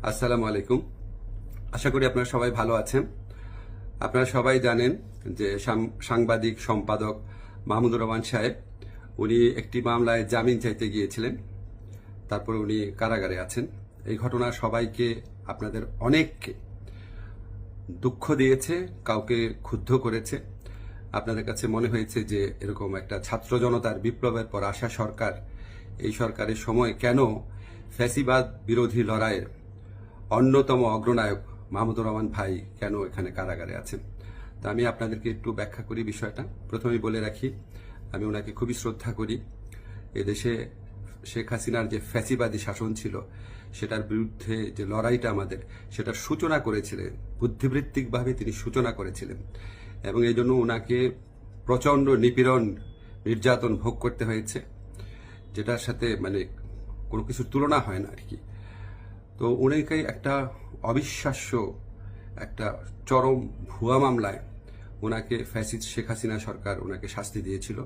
আসসালামু আলাইকুম। আশা করি আপনারা সবাই ভালো আছেন। আপনারা সবাই জানেন যে সাংবাদিক সম্পাদক মাহমুদুর রহমান সাহেব উনি একটি মামলায় জামিন চাইতে গিয়েছিলেন, তারপরে উনি কারাগারে আছেন। এই ঘটনা সবাইকে, আপনাদের অনেককে দুঃখ দিয়েছে, কাউকে ক্ষুব্ধ করেছে। আপনাদের কাছে মনে হয়েছে যে এরকম একটা ছাত্র জনতার বিপ্লবের পর আসা সরকার, এই সরকারের সময় কেন ফ্যাসিবাদ বিরোধী লড়াইয়ের অন্যতম অগ্রনায়ক মাহমুদুর রহমান ভাই কেন এখানে কারাগারে আছেন। তা আমি আপনাদেরকে একটু ব্যাখ্যা করি বিষয়টা। প্রথমেই বলে রাখি, আমি ওনাকে খুবই শ্রদ্ধা করি। এদেশে শেখ হাসিনার যে ফ্যাসিবাদী শাসন ছিল, সেটার বিরুদ্ধে যে লড়াইটা আমাদের, সেটার সূচনা করেছিলেন, বুদ্ধিবৃত্তিকভাবে তিনি সূচনা করেছিলেন, এবং এই জন্য ওনাকে প্রচণ্ড নিপীড়ন, নির্যাতন ভোগ করতে হয়েছে, যেটার সাথে কোনো কিছুর তুলনা হয় না আর কি। তো উনাকে একটা অবিশ্বাস্য, একটা চরম ভুয়া মামলায় ওনাকে ফ্যাসিস্ট শেখ হাসিনা সরকার ওনাকে শাস্তি দিয়েছিল।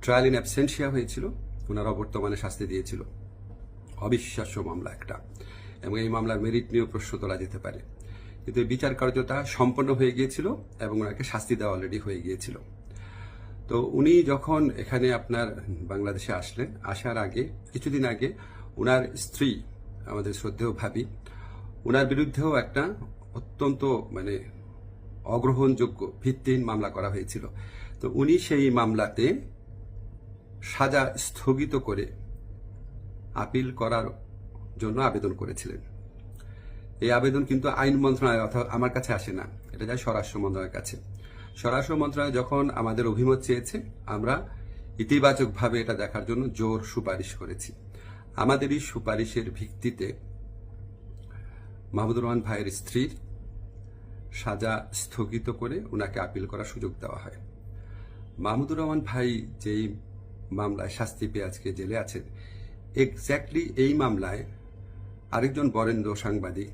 ট্রায়াল ইন অ্যাবসেন্সিয়া হয়েছিল, ওনার অবর্তমানে শাস্তি দিয়েছিল। অবিশ্বাস্য মামলা একটা, এবং এই মামলার মেরিট নিয়েও প্রশ্ন তোলা যেতে পারে, কিন্তু এই বিচার কার্যটা সম্পন্ন হয়ে গিয়েছিল এবং ওনাকে শাস্তি দেওয়া অলরেডি হয়ে গিয়েছিল। তো উনি যখন এখানে আপনার বাংলাদেশে আসলেন, আসার আগে কিছুদিন আগে ওনার স্ত্রী, আমাদের শ্রদ্ধেয় ভাবি, ওনার বিরুদ্ধেও একটা অত্যন্ত অগ্রহণযোগ্য ভিত্তিহীন মামলা করা হয়েছিল। তো উনি সেই মামলাতে সাজা স্থগিত করে আপিল করার জন্য আবেদন করেছিলেন। এই আবেদন কিন্তু আইন মন্ত্রণালয় অর্থাৎ আমার কাছে আসে না, এটা যায় স্বরাষ্ট্র মন্ত্রণালয়ের কাছে। স্বরাষ্ট্র মন্ত্রণালয় যখন আমাদের অভিমত চেয়েছে, আমরা ইতিবাচকভাবে এটা দেখার জন্য জোর সুপারিশ করেছি। আমাদের এই সুপারিশের ভিত্তিতে মাহমুদুর রহমান ভাইয়ের স্ত্রীর সাজা স্থগিত করে ওনাকে আপিল করার সুযোগ দেওয়া হয়। মাহমুদুর রহমান ভাই যেই মামলায় শাস্তি পেয়ে আজকে জেলে আছেন, এক্স্যাক্টলি এই মামলায় আরেকজন বরেণ্য সাংবাদিক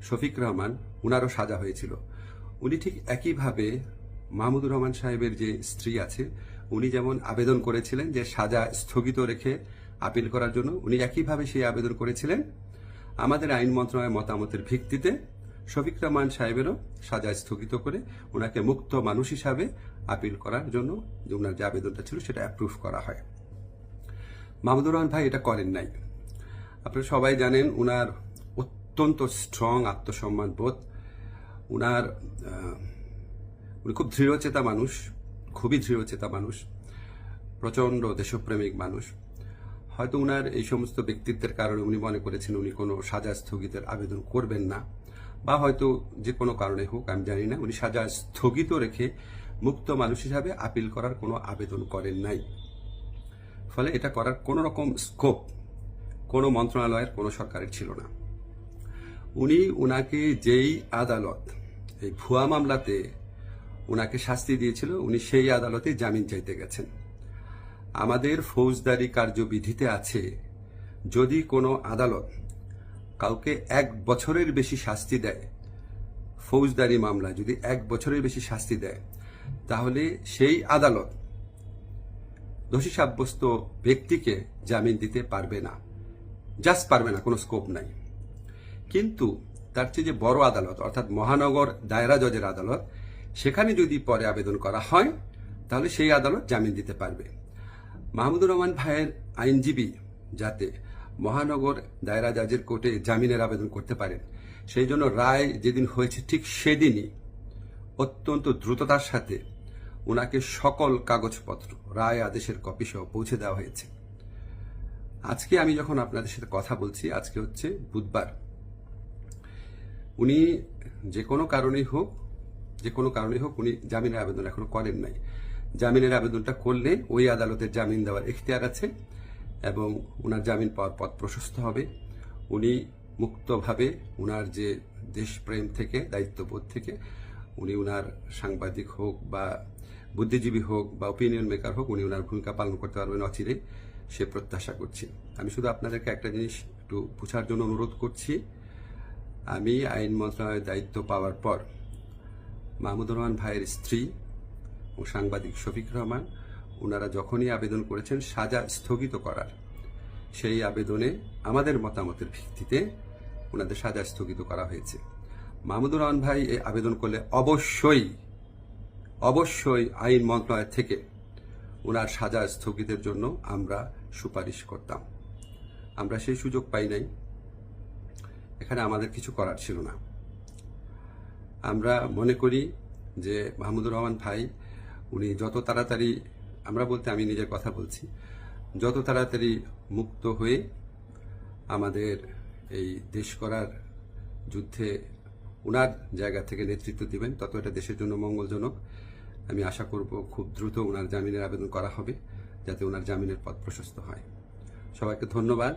শফিক রহমান, উনারও সাজা হয়েছিল। উনি ঠিক একইভাবে মাহমুদুর রহমান সাহেবের যে স্ত্রী আছে, উনি যেমন আবেদন করেছিলেন যে সাজা স্থগিত রেখে আপিল করার জন্য, উনি একইভাবে সেই আবেদন করেছিলেন। আমাদের আইন মন্ত্রণালয়ের মতামতের ভিত্তিতে শফিক রহমান সাহেবেরও সাজা স্থগিত করে ওনাকে মুক্ত মানুষ হিসাবে আপিল করার জন্য যে ওনার যে আবেদনটা ছিল সেটা অ্যাপ্রুভ করা হয়। মাহমুদুর রহমান ভাই এটা করেন নাই। আপনারা সবাই জানেন উনার অত্যন্ত স্ট্রং আত্মসম্মান বোধ, উনি খুব দৃঢ়চেতা মানুষ, খুবই দৃঢ়চেতা মানুষ, প্রচণ্ড দেশপ্রেমিক মানুষ। হয়তো উনার এই সমস্ত ব্যক্তিত্বের কারণে উনি মনে করেছেন উনি কোনো সাজা স্থগিতের আবেদন করবেন না, বা হয়তো যে কোনো কারণে হোক, আমি জানি না, উনি সাজা স্থগিত রেখে মুক্ত মানুষ হিসাবে আপিল করার কোনো আবেদন করেন নাই। ফলে এটা করার কোনো রকম স্কোপ কোনো মন্ত্রণালয়ের, কোনো সরকারের ছিল না। উনাকে যেই আদালত এই ভুয়া মামলাতে উনাকে শাস্তি দিয়েছিল, উনি সেই আদালতে জামিন চাইতে গেছেন। আমাদের ফৌজদারি কার্যবিধিতে আছে, যদি কোনো আদালত কাউকে 1 বছরের বেশি শাস্তি দেয়, ফৌজদারি মামলা যদি 1 বছরের বেশি শাস্তি দেয়, তাহলে সেই আদালত দোষী সাব্যস্ত ব্যক্তিকে জামিন দিতে পারবে না, জাস্ট পারবে না, কোনো স্কোপ নাই। কিন্তু তার চেয়ে যে বড় আদালত, অর্থাৎ মহানগর দায়রা জজের আদালত, সেখানে যদি পরে আবেদন করা হয়, তাহলে সেই আদালত জামিন দিতে পারবে। মাহমুদুর রহমান ভাইয়ের আইনজীবী যাতে মহানগর দায়রা জজের কোর্টে জামিনের আবেদন করতে পারেন, সেই জন্য রায় যেদিন হয়েছে ঠিক সেদিনই অত্যন্ত দ্রুততার সাথে ওনাকে সকল কাগজপত্র, রায় আদেশের কপি সহ পৌঁছে দেওয়া হয়েছে। আজকে আমি যখন আপনাদের সাথে কথা বলছি, আজকে হচ্ছে বুধবার। উনি যে কোনো কারণেই হোক উনি জামিনের আবেদন এখনো করেন নাই। জামিনের আবেদনটা করলে ওই আদালতের জামিন দেওয়ার এখতিয়ার আছে, এবং ওনার জামিন পাওয়ার পথ প্রশস্ত হবে। উনি মুক্তভাবে ওনার যে দেশপ্রেম থেকে, দায়িত্ববোধ থেকে, উনি ওনার সাংবাদিক হোক বা বুদ্ধিজীবী হোক বা ওপিনিয়ন মেকার হোক, উনি ওনার ভূমিকা পালন করতে পারবেন অচিরে, সে প্রত্যাশা করছি। আমি শুধু আপনাদেরকে একটা জিনিস একটু বোঝার জন্য অনুরোধ করছি। আমি আইন মন্ত্রণালয়ের দায়িত্ব পাওয়ার পর মাহমুদুর রহমান ভাইয়ের স্ত্রী ও সাংবাদিক শফিক রহমান, ওনারা যখনই আবেদন করেছেন সাজা স্থগিত করার, সেই আবেদনে আমাদের মতামতের ভিত্তিতে ওনাদের সাজা স্থগিত করা হয়েছে। মাহমুদুর রহমান ভাই এই আবেদন করলে অবশ্যই আইন মন্ত্রণালয় থেকে ওনার সাজা স্থগিতের জন্য আমরা সুপারিশ করতাম। আমরা সেই সুযোগ পাই নাই, এখানে আমাদের কিছু করার ছিল না। আমরা মনে করি যে মাহমুদুর রহমান ভাই উনি যত তাড়াতাড়ি, আমরা বলতে আমি নিজের কথা বলছি, যত তাড়াতাড়ি মুক্ত হয়ে আমাদের এই দেশ করার যুদ্ধে ওনার জায়গা থেকে নেতৃত্ব দিবেন, তত এটা দেশের জন্য মঙ্গলজনক। আমি আশা করব খুব দ্রুত ওনার জামিনের আবেদন করা হবে, যাতে ওনার জামিনের পথ প্রশস্ত হয়। সবাইকে ধন্যবাদ।